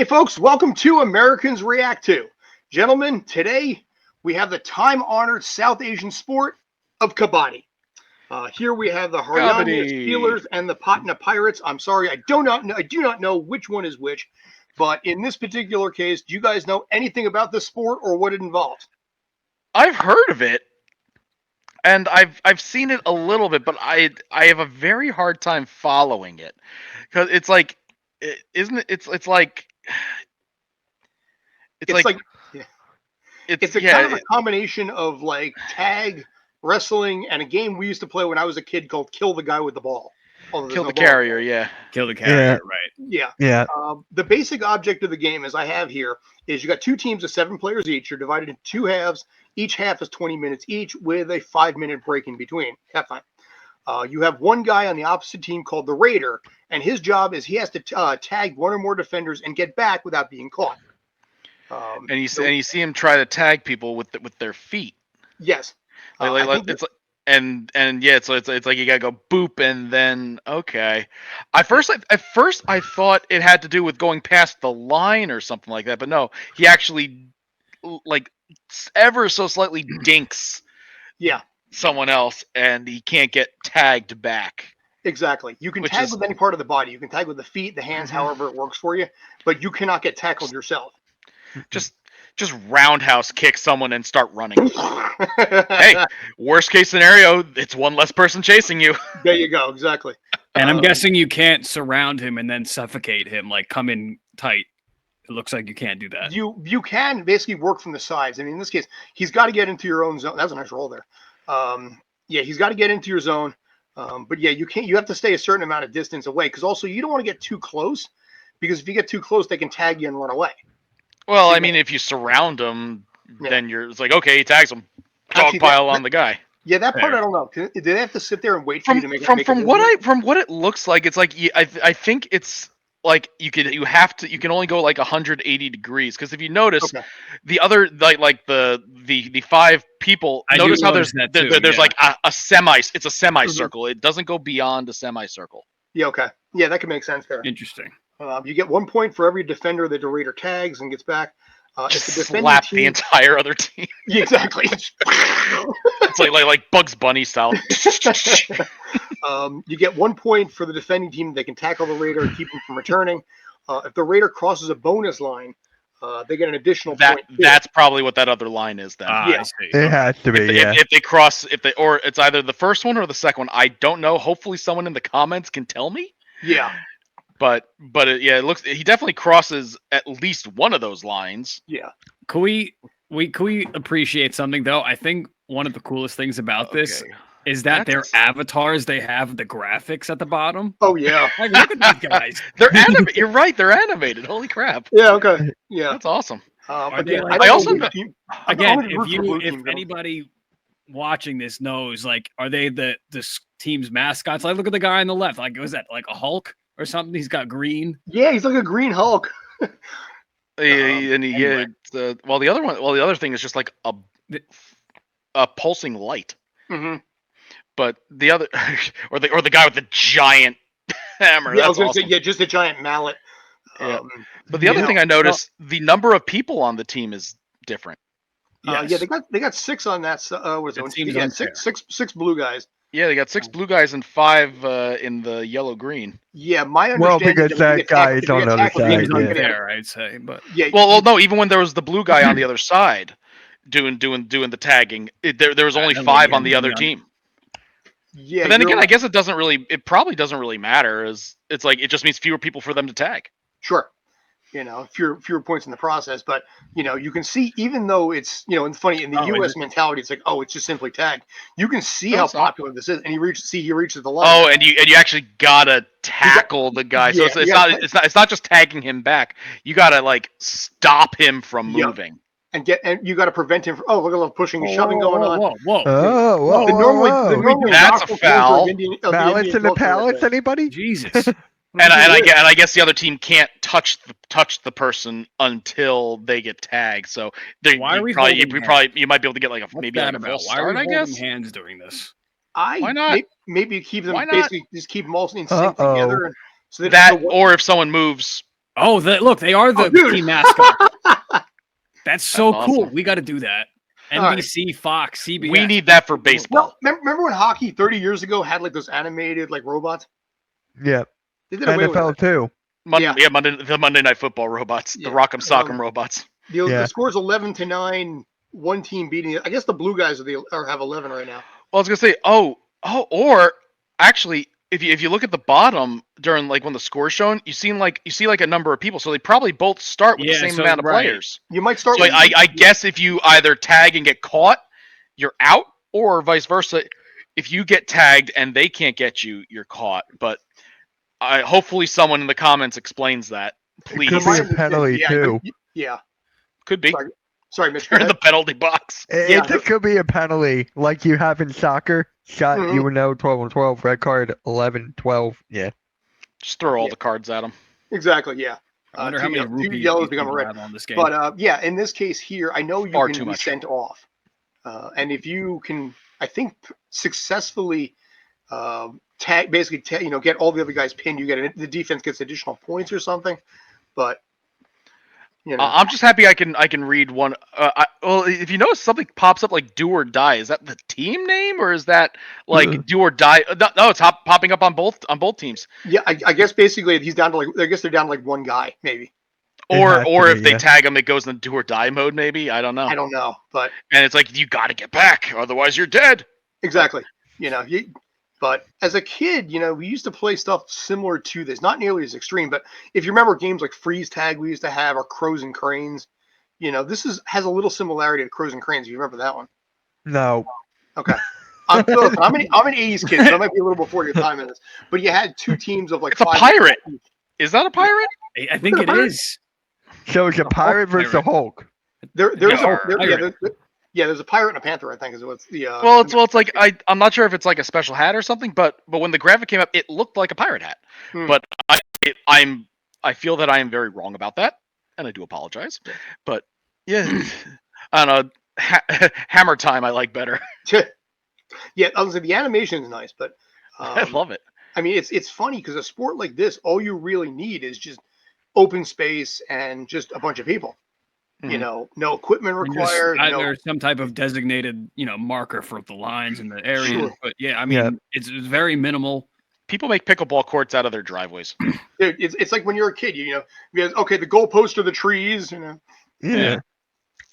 Hey, folks, welcome to Americans React To. Gentlemen, today we have the time-honored South Asian sport of Kabaddi. Here we have the Haryana Kabbadi. Steelers and the Patna Pirates. I'm sorry, I do not know which one is which, but in this particular case, do you guys know anything about this sport or what it involves? I've heard of it, and I've seen it a little bit, but I have a very hard time following it because it's like, isn't it? It's like It's like it's a kind of yeah. a combination of like tag, wrestling, and a game we used to play when I was a kid called Kill the Guy with the Ball. Although there's Kill no the ball carrier, involved. yeah. Kill the carrier, right? Yeah. Yeah. The basic object of the game, as I have here, is you got two teams of 7 players each. You're divided into two halves. Each half is 20 minutes each with a 5-minute break in between. Half time. You have one guy on the opposite team called the Raider, and his job is he has to tag one or more defenders and get back without being caught. And you see him try to tag people with their feet. Yes. It's like, and yeah, so it's like you gotta go boop and then okay. At first I thought it had to do with going past the line or something like that, but no, he actually like ever so slightly dinks someone else, and he can't get tagged back. Exactly. You can tag with any part of the body. You can tag with the feet, the hands, however it works for you, but you cannot get tackled yourself. Just roundhouse kick someone and start running. Hey, worst case scenario, it's one less person chasing you. There you go. Exactly. And I'm guessing you can't surround him and then suffocate him, like come in tight. It looks like you can't do that. You can basically work from the sides. I mean, in this case, he's got to get into your own zone. That's a nice roll there. He's got to get into your zone. But yeah, you can't. You have to stay a certain amount of distance away because also you don't want to get too close because if you get too close, they can tag you and run away. Well, I mean, if you surround them, then it's like, okay, he tags him. Dogpile on the guy. Yeah, that part I don't know. Do they have to sit there and wait for you to make from what it looks like? It's like I think it's like you can only go like 180 degrees because if you notice the other like the 5 people notice how there's like a semicircle. It doesn't go beyond a semicircle. Yeah. Okay. Yeah, that can make sense there. Interesting. You get 1 point for every defender that the Raider tags and gets back. If the slap the entire other team. Yeah, exactly. It's like Bugs Bunny style. You get 1 point for the defending team. They can tackle the Raider and keep him from returning. If the Raider crosses a bonus line, they get an additional point. That's probably what that other line is then. Yeah, it has to be. If they cross, or it's either the first one or the second one. I don't know. Hopefully, someone in the comments can tell me. Yeah. But it looks he definitely crosses at least one of those lines. Yeah. Can we appreciate something though? I think one of the coolest things about this is that their avatars, they have the graphics at the bottom. Oh yeah. Like, look at these guys. They're animated. You're right. They're animated. Holy crap. Yeah. Okay. Yeah. That's awesome. Again, if anybody watching this knows, like, are they the team's mascots? Like, look at the guy on the left. Like, was that like a Hulk or something? He's got green. Yeah, he's like a green Hulk. The other thing is just like a pulsing light. Mm-hmm. But the other, or the guy with the giant hammer. Yeah, That's I was awesome. say, just a giant mallet. Yeah. But the other thing I noticed, the number of people on the team is different. Yeah, they got 6 on that. Six blue guys. Yeah, they got 6 blue guys and 5 in the yellow green. Yeah, my understanding. Well, because that guy is on the other side. There, I'd say, but yeah. Well, no, even when there was the blue guy on the other side doing the tagging, there was only 5 on the other team. Yeah, but then again, I guess it probably doesn't really matter. It's like it just means fewer people for them to tag. Sure. Fewer points in the process, but you can see even though it's and funny in the U.S. mentality, it's like it's just simply tag. You can see how popular this is, and he reaches the line. Oh, and you actually gotta tackle the guy, so it's not just tagging him back. You gotta like stop him from moving. And you got to prevent him from. Oh, look at the pushing and shoving going on. Whoa! Normally that's a foul. Mallets in the pallets. Anybody? Jesus. And I guess the other team can't touch the person until they get tagged. So you might be able to get like maybe a full start. I guess. Hands doing this. Why not? Maybe keep them basically just keep them all in sync together. Or if someone moves Oh, look, they are the dude. team mascot. That's so That's cool. awesome. We got to do that. All right. NBC, Fox, CBS. We need that for baseball. Well, remember when hockey 30 years ago had like those animated like robots? Yeah. They did away with NFL it. too. The Monday Night Football robots, the Rock'em Sock'em robots. The score's 11-9. One team beating it. I guess the blue guys have 11 right now. Well, I was gonna say, or actually, if you look at the bottom during like when the score's shown, you see like a number of people, so they probably both start with the same amount of players. You might start. So I guess if you either tag and get caught, you're out, or vice versa. If you get tagged and they can't get you, you're caught. But hopefully someone in the comments explains that. Please. It could be a penalty too. Yeah. Could be. Sorry, Mitch. You're in the penalty box. It could be a penalty like you have in soccer. Shot, Mhm. you would know 12-12, red card 11-12. Yeah. Just throw all the cards at them. Exactly. Yeah. I wonder how many two rupees yellows these become a people red. have on this game. But yeah, in this case here, I know you Far can too be much. sent off, and if you can, I think successfully get all the other guys pinned, the defense gets additional points or something. But I'm just happy I can read one. Well, if you notice something pops up like "do or die," is that the team name or is that like "do or die"? No, it's popping up on both teams. Yeah, I guess basically he's down to I guess they're down to like one guy maybe. Or if they tag him, it goes in "do or die" mode. Maybe I don't know. I don't know, but and it's like you got to get back, otherwise you're dead. Exactly. But as a kid, we used to play stuff similar to this, not nearly as extreme, but if you remember games like Freeze Tag we used to have, or Crows and Cranes, this has a little similarity to Crows and Cranes. You remember that one? No. Okay. I'm an 80s kid, so I might be a little before your time in this. But you had two teams of like it's a pirate. Is that a pirate? I think it is. So it's a pirate versus a Hulk. There's a pirate and a panther, I think, is what's the. It's like I'm not sure if it's like a special hat or something, but when the graphic came up, it looked like a pirate hat. But I feel that I am very wrong about that, and I do apologize. But yeah, I don't know. Hammer Time I like better. Yeah, obviously the animation is nice, but I love it. I mean, it's funny because a sport like this, all you really need is just open space and just a bunch of people. No equipment required. There's some type of designated, marker for the lines in the area. Sure. But yeah, I mean, it's very minimal. People make pickleball courts out of their driveways. Dude, it's like when you're a kid, because the goalposts are the trees, Yeah.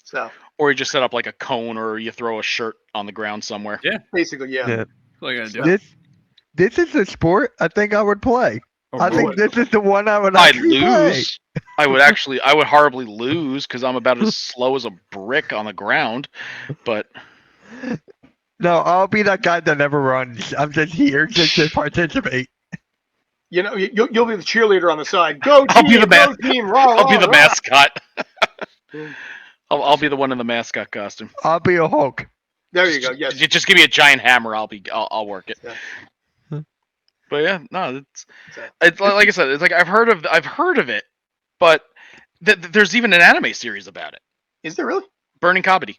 So. Or you just set up like a cone, or you throw a shirt on the ground somewhere. Yeah. Basically, yeah. That's all I gotta do. This is a sport I think I would play. I think this is the one I would I'd actually lose. play. I would horribly lose because I'm about as slow as a brick on the ground. But no, I'll be that guy that never runs. I'm just here just to participate. You'll be the cheerleader on the side. Go team! I'll be the go team! Rah, I'll be the rah. mascot. I'll be the one in the mascot costume. I'll be a Hulk. There you go. Yes. Just give me a giant hammer. I'll work it. Yeah. But yeah, no, it's like I said. It's like I've heard of it, but there's even an anime series about it. Is there really? Burning Kabaddi.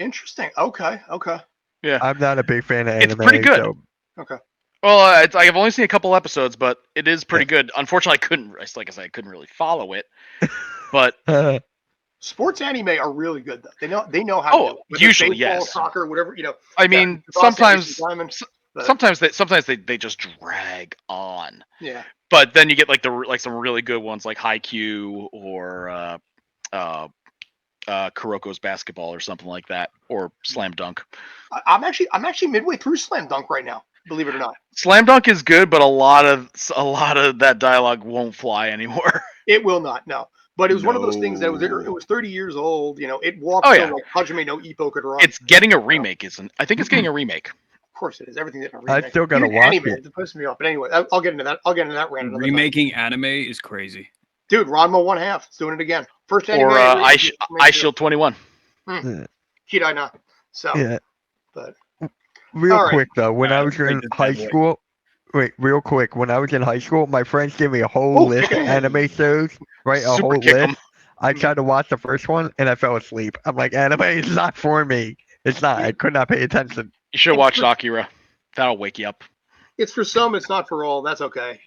Interesting. Okay. Yeah, I'm not a big fan of anime. it's pretty good. So. Okay. Well, I've only seen a couple episodes, but it is pretty good. Unfortunately, I couldn't really follow it. But sports anime are really good though. They know how. to do it. Usually, baseball, yes. Soccer, whatever. I mean, sometimes they just drag on. Yeah. But then you get like some really good ones like Haikyuu or Kuroko's Basketball or something like that, or Slam Dunk. I'm actually midway through Slam Dunk right now. Believe it or not. Slam Dunk is good, but a lot of that dialogue won't fly anymore. It will not. No. But it was one of those things that it was 30 years old. It walked Oh, yeah. like Hajime no Ippo could run. It's getting a remake, isn't? I think it's getting a remake. Of course it is. Everything's getting a remake. I still gotta Even watch anime, it. It's supposed to be off. But anyway, I'll get into that. I'll get into that rant. another time. Remaking anime is crazy. Dude, Ranma 1/2 is doing it again. First anime. Or I Ice Shield 21. Kidai na. So. Yeah. But. Real All right. quick though, when I was in high school, real quick, when I was in high school, my friends gave me a whole list of anime shows, right? A whole list. I tried to watch the first one and I fell asleep. I'm like, anime is not for me. It's not. I could not pay attention. You should watch Akira. That'll wake you up. It's for some. It's not for all. That's okay.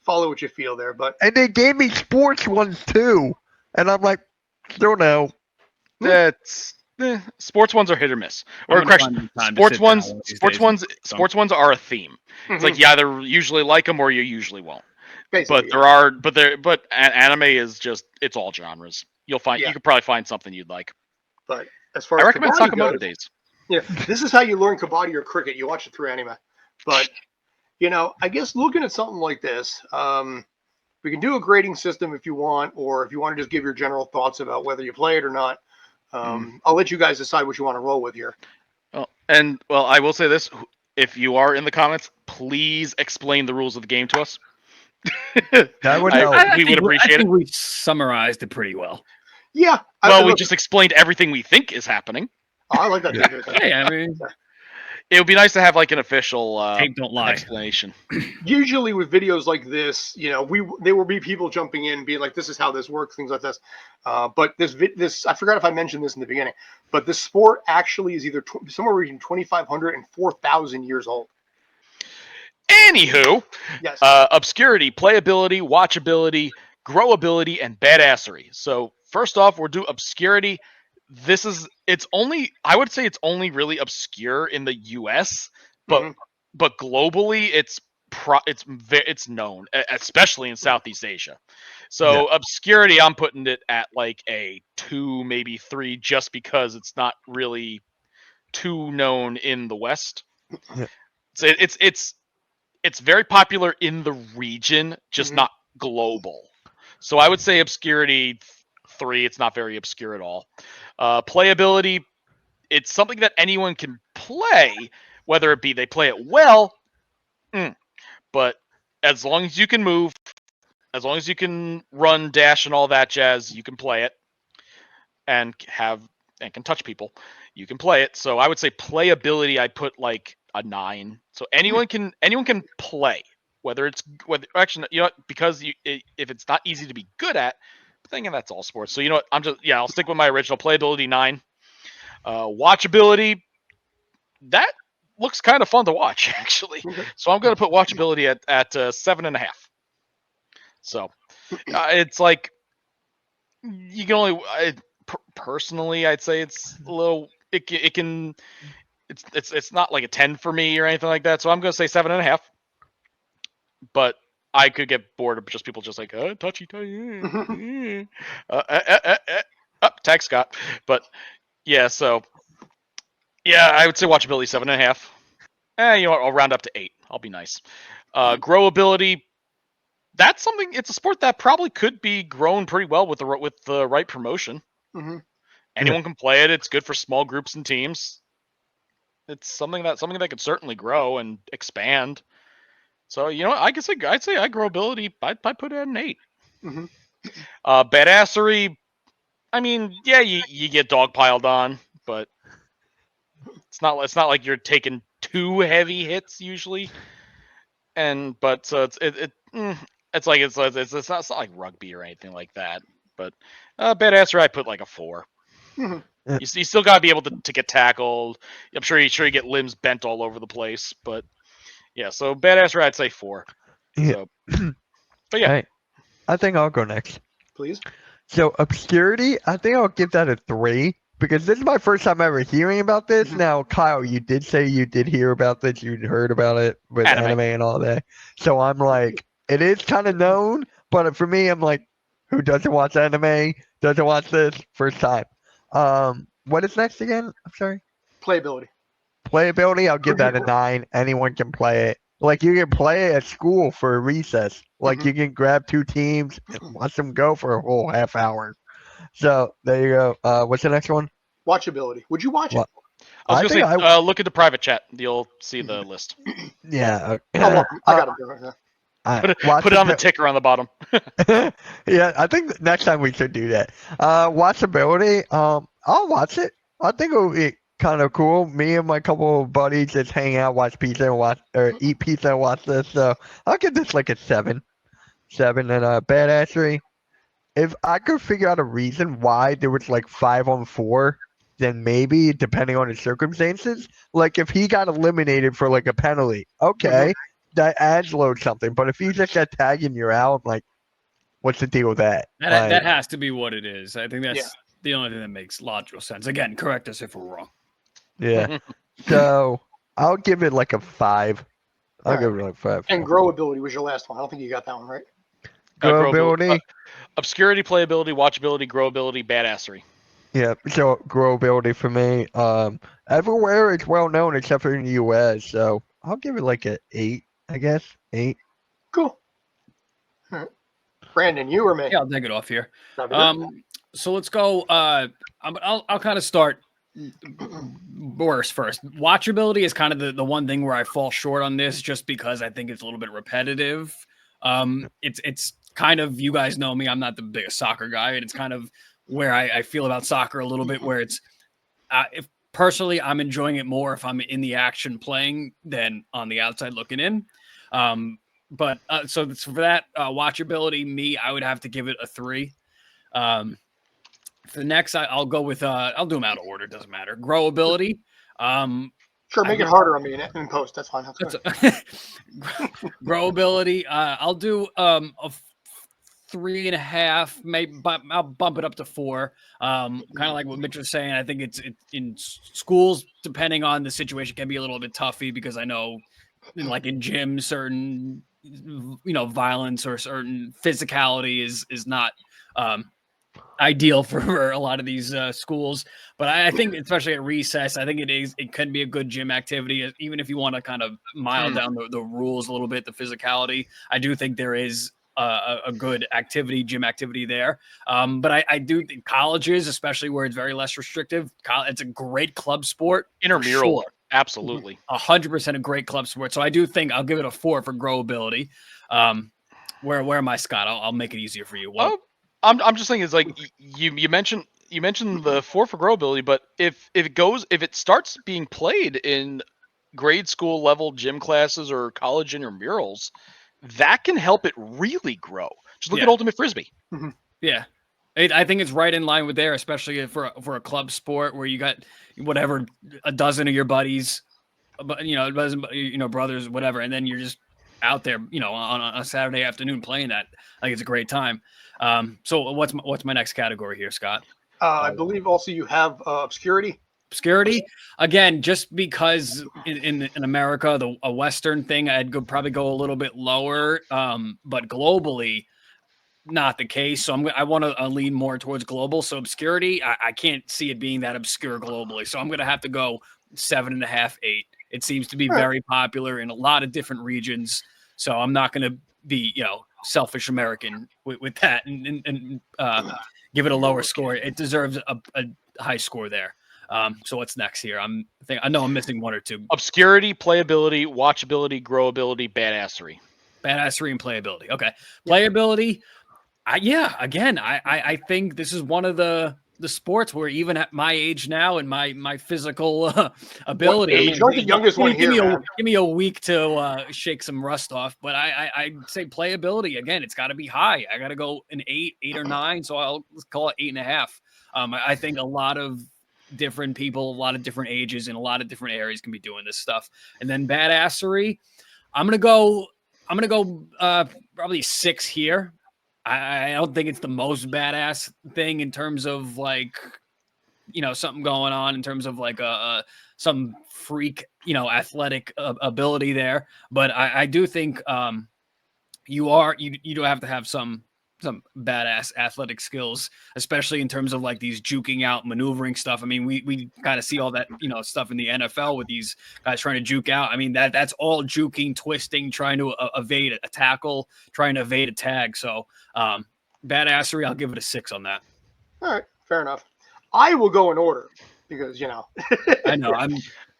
follow what you feel there. But And they gave me sports ones too, and I'm like, don't know. That's sports ones are hit or miss. Or correction, sports ones are a theme. It's like you either usually like them or you usually won't. Basically, But anime is just it's all genres. You could probably find something you'd like. But as far as I recommend Kabaddi Sakamoto goes, Days. Yeah, this is how you learn Kabaddi or cricket. You watch it through anime. But I guess looking at something like this, we can do a grading system if you want, or if you want to just give your general thoughts about whether you play it or not. I'll let you guys decide what you want to roll with here. Well, I will say this: if you are in the comments, please explain the rules of the game to us. That would help. We would appreciate I think it. we summarized it pretty well. Yeah. We just explained everything we think is happening. I like that. Hey, I mean, it would be nice to have like an official tape don't lie explanation. Usually with videos like this, there will be people jumping in, being like, "This is how this works," things like this. But this I forgot if I mentioned this in the beginning, but this sport actually is either somewhere between 2,500 and 4,000 years old. Anywho, yes. Obscurity, playability, watchability, growability, and badassery. So first off, we'll do obscurity. I would say it's only really obscure in the US, but globally it's known, especially in Southeast Asia. So obscurity, I'm putting it at like a 2, maybe 3, just because it's not really too known in the West. Yeah. So it's very popular in the region, just not global. So I would say obscurity 3. It's not very obscure at all. Playability, it's something that anyone can play, whether it be they play it well, but as long as you can move, as long as you can run, dash, and all that jazz, you can play it, and can touch people, you can play it. So I would say playability, I put like a 9. So anyone can play, whether actually, because if it's not easy to be good at, I'm thinking that's all sports. So I'll stick with my original playability 9. Watchability, that looks kind of fun to watch actually. So I'm going to put watchability at 7.5. So it's like you can only personally, I'd say it's a little. It's not like a 10 for me or anything like that. So I'm going to say 7.5. But I could get bored of just people just like touchy. Tag Scott. But yeah, so yeah, I would say watchability 7.5. You know what? I'll round up to 8. I'll be nice. Growability. That's something. It's a sport that probably could be grown pretty well with the right promotion. Anyone can play it. It's good for small groups and teams. It's something that could certainly grow and expand. So I'd say growability. I'd put it at an 8. Badassery. I mean, yeah, you get dogpiled on, but it's not like you're taking too heavy hits usually. So it's not like rugby or anything like that. But badassery, I put like a 4. You still gotta be able to get tackled. I'm sure you get limbs bent all over the place, but yeah. So badassery, I'd say 4. So, but yeah, Hey, I think I'll go next. Please. So obscurity, I think I'll give that a 3 because this is my first time ever hearing about this. Now, Kyle, you did say you did hear about this. You'd heard about it with anime and all that. So I'm like, it is kind of known, but for me, I'm like, who doesn't watch anime? Doesn't watch this? First time. What is next again? I'm sorry. Playability. Playability, I'll give that a 9. Anyone can play it. Like you can play it at school for a recess. Like you can grab 2 teams and watch them go for a whole half hour. So there you go. What's the next one? Watchability. Would you watch it? I was gonna say, look at the private chat. You'll see the list. Yeah. I got it. Put it on the ticker on the bottom. Yeah, I think next time we should do that. Watchability. I'll watch it. I think it'll be kind of cool. Me and my couple of buddies just hang out, watch pizza, or eat pizza and watch this. So I'll give this like a 7. 7 and badassery. If I could figure out a reason why there was like 5-on-4, then maybe depending on the circumstances, like if he got eliminated for like a penalty, okay, that adds load something. But if you just get tagged and you're out, like, what's the deal with that? That has to be what it is. I think that's Yeah. the only thing that makes logical sense. Again, correct us if we're wrong. Yeah. So I'll give it like a 5. I'll All give right. it like 5. And grow ability was your last one. I don't think you got that one right. Grow ability. Obscurity, playability, watchability, growability, badassery. Yeah, so grow ability for me. Everywhere it's well known except for in the US, so I'll give it like a 8, I guess. 8. Cool. All right. Brandon, you or me? Yeah, I'll take it off here. That'd be good. So let's go. I'll kind of start worse first. Watchability is kind of the one thing where I fall short on this, just because I think it's a little bit repetitive. It's kind of, you guys know me, I'm not the biggest soccer guy, and it's kind of where I feel about soccer a little bit, where it's if personally I'm enjoying it more if I'm in the action playing than on the outside looking in. But so for that watchability, I would have to give it a 3. For the next, I'll go with I'll do them out of order. Doesn't matter. Growability. Sure, make it harder on me in post. That's fine. That's good. Growability. I'll do a 3.5. Maybe I'll bump it up to 4. Kind of like what Mitch was saying. I think it's in schools, depending on the situation, can be a little bit toughy, because I know, like in gyms, certain violence or certain physicality is not ideal for a lot of these schools. But I think, especially at recess, I think it can be a good gym activity, even if you want to kind of mile down the rules a little bit, the physicality. I do think there is a good gym activity there. But I do think colleges, especially where it's very less restrictive, it's a great club sport. Intramural. Sure. Absolutely. 100% a great club sport. So I do think I'll give it a 4 for growability. Where am I, Scott? I'll make it easier for you. I'm just thinking, it's like you mentioned the 4 for growability, but if it starts being played in grade school level gym classes or college intramurals, that can help it really grow. Just look at Ultimate Frisbee. Mm-hmm. Yeah. I think it's right in line with there, especially for a club sport where you got whatever, a dozen of your buddies, brothers, whatever, and then you're just out there, on a Saturday afternoon playing that. I think it's a great time. So what's my next category here, Scott? I believe also you have obscurity. Obscurity, again, just because in America, a Western thing, I'd probably go a little bit lower, but globally, not the case. So I want to lean more towards global. So obscurity, I can't see it being that obscure globally. So I'm going to have to go 7.5, 8. It seems to be very popular in a lot of different regions. So I'm not going to be, selfish American with that and give it a lower score. It deserves a high score there. So what's next here? I know I'm missing 1 or 2. Obscurity, playability, watchability, growability, badassery. Badassery and playability. Okay. Playability. I think this is one of the sports where, even at my age now and my physical ability, you're the youngest one here. Give me a week to shake some rust off. But I'd say playability, again, it's got to be high. I got to go an 8 or 9. So I'll call it 8.5. I think a lot of different people, a lot of different ages, in a lot of different areas can be doing this stuff. And then badassery, I'm gonna go probably 6 here. I don't think it's the most badass thing in terms of, like, something going on in terms of like some freak, athletic ability there. But I do think you do have to have some badass athletic skills, especially in terms of like these juking out, maneuvering stuff. I mean, we kind of see all that, stuff in the NFL with these guys trying to juke out. I mean, that's all juking, twisting, trying to evade a tackle, trying to evade a tag. So badassery, I'll give it a 6 on that. All right, fair enough. I will go in order because I know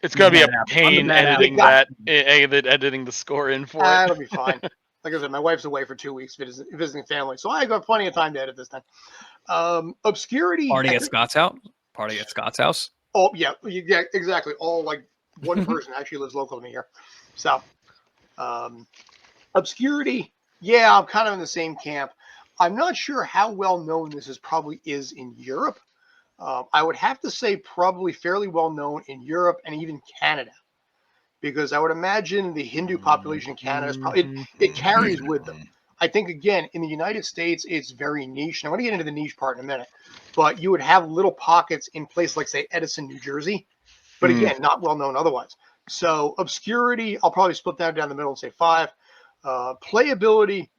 it's gonna be a pain editing the score in for it. That'll be fine. Like I said, my wife's away for 2 weeks visiting family, so I got plenty of time to edit this time. Obscurity. Party at Scott's house. Oh yeah, exactly. All like one person actually lives local to me here. So, obscurity. Yeah, I'm kind of in the same camp. I'm not sure how well known this probably is in Europe. I would have to say probably fairly well known in Europe and even Canada. because I would imagine the Hindu population in Canada is probably, it carries with them. I think, again, in the United States, it's very niche. And I'm going to get into the niche part in a minute. But you would have little pockets in places like, say, Edison, New Jersey. But again, not well known otherwise. So obscurity, I'll probably split that down the middle and say 5. Playability,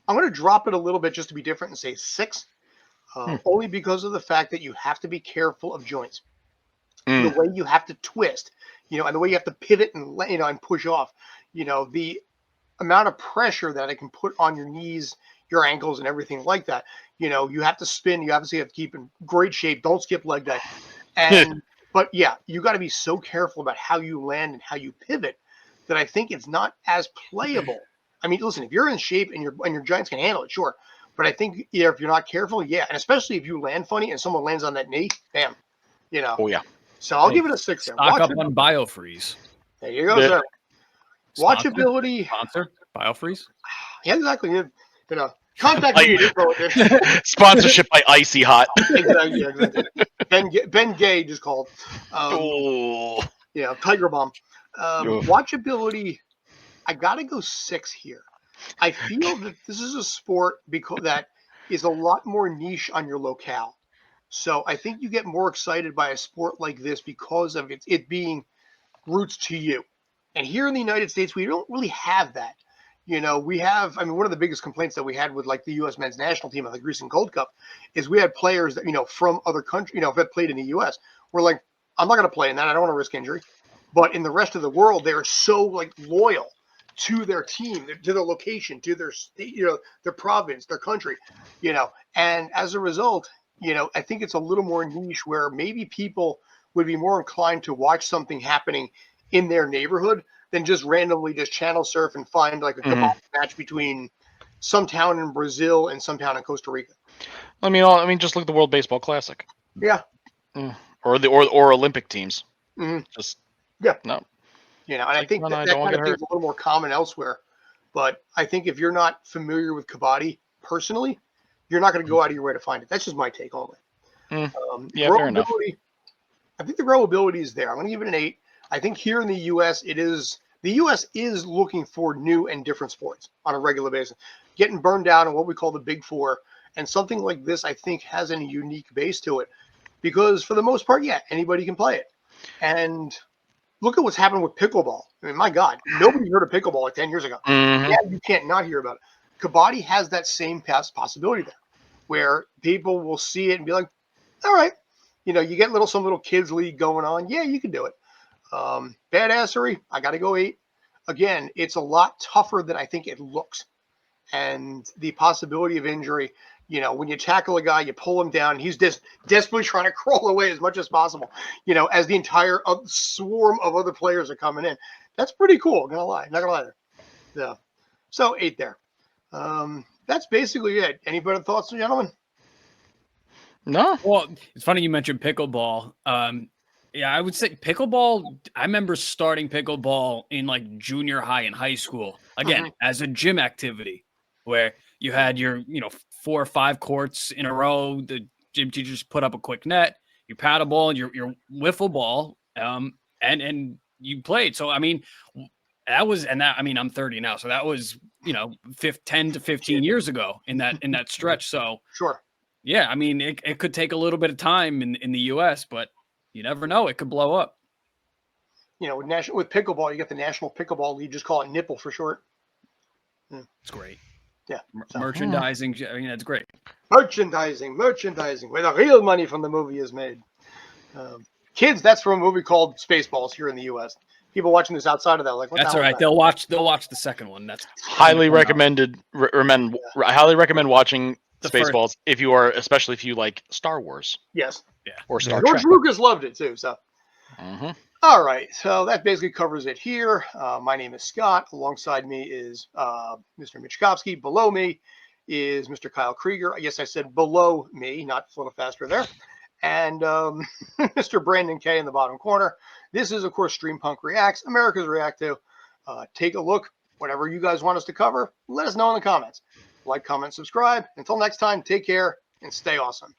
I'm going to drop it a little bit just to be different and say 6. Only because of the fact that you have to be careful of joints. The way you have to twist, and the way you have to pivot and, and push off, the amount of pressure that it can put on your knees, your ankles, and everything like that. You have to spin. You obviously have to keep in great shape. Don't skip leg day. And but yeah, you got to be so careful about how you land and how you pivot that I think it's not as playable. I mean, listen, if you're in shape and your giants can handle it, sure. But I think if you're not careful, yeah, and especially if you land funny and someone lands on that knee, bam, Oh yeah. So I'll give it a 6 there. Stock up on BioFreeze. There you go, sir. Watchability. Sponsor BioFreeze. Yeah, exactly. Contact me. Sponsorship by Icy Hot. Exactly. Yeah, exactly. Ben Gay just called. Tiger Bomb. Watchability. I gotta go 6 here. I feel that this is a sport that is a lot more niche on your locale. So I think you get more excited by a sport like this because of it being roots to you. And here in the United States, we don't really have that. We have, one of the biggest complaints that we had with like the U.S. men's national team of the Greece and Gold Cup is we had players that, from other countries, that played in the U.S. We're like, I'm not going to play in that. I don't want to risk injury. But in the rest of the world, they are so like loyal to their team, to their location, to their state, their province, their country, and as a result, I think it's a little more niche where maybe people would be more inclined to watch something happening in their neighborhood than just randomly just channel surf and find like a Kabaddi match between some town in Brazil and some town in Costa Rica. I mean, just look at the World Baseball Classic. Yeah. Or Olympic teams. Just no. And I think that kind of thing's a little more common elsewhere. But I think if you're not familiar with Kabaddi personally, you're not going to go out of your way to find it. That's just my take only. Fair enough. I think the growability is there. I'm going to give it an 8. I think here in the U.S., the U.S. is looking for new and different sports on a regular basis, getting burned down on what we call the Big Four. And something like this, I think, has a unique base to it because for the most part, yeah, anybody can play it. And look at what's happened with pickleball. I mean, my God, nobody heard of pickleball like 10 years ago. Yeah, you can't not hear about it. Kabaddi has that same possibility there where people will see it and be like, all right, you get some little kids league going on. Yeah, you can do it. Badassery, I got to go 8. Again, it's a lot tougher than I think it looks. And the possibility of injury, when you tackle a guy, you pull him down, he's just desperately trying to crawl away as much as possible, as the entire swarm of other players are coming in. That's pretty cool, not gonna lie there. Yeah. So 8 there. That's basically it. Any better thoughts, gentlemen? No. Well, it's funny you mentioned pickleball. Yeah, I would say pickleball. I remember starting pickleball in like junior high and high school. Again, as a gym activity, where you had your 4 or 5 courts in a row. The gym teachers put up a quick net. You paddle and your wiffle ball, and you played. So I mean, I'm 30 now, so that was 10 to 15 years ago in that stretch. So sure. Yeah, I mean, it could take a little bit of time in the U.S., but you never know. It could blow up. With pickleball, you get the National Pickleball League. Just call it NIPPLE for short. It's great. Yeah. Merchandising. I mean, that's great. Merchandising, where the real money from the movie is made. Kids, that's from a movie called Spaceballs here in the U.S. People watching this outside of that, like, what that's all right. They'll watch the second one. That's highly recommended. I highly recommend watching Spaceballs especially if you like Star Wars. Yes. Yeah. Or Star Trek. George Lucas loved it too. So. All right. So that basically covers it here. My name is Scott. Alongside me is Mr. Michkovsky. Below me is Mr. Kyle Krieger. I guess I said below me, not a little faster there. And Mr. Brandon K in the bottom corner. This is, of course, Stream Punk Reacts, America's React to. Take a look. Whatever you guys want us to cover, let us know in the comments. Like, comment, subscribe. Until next time, take care and stay awesome.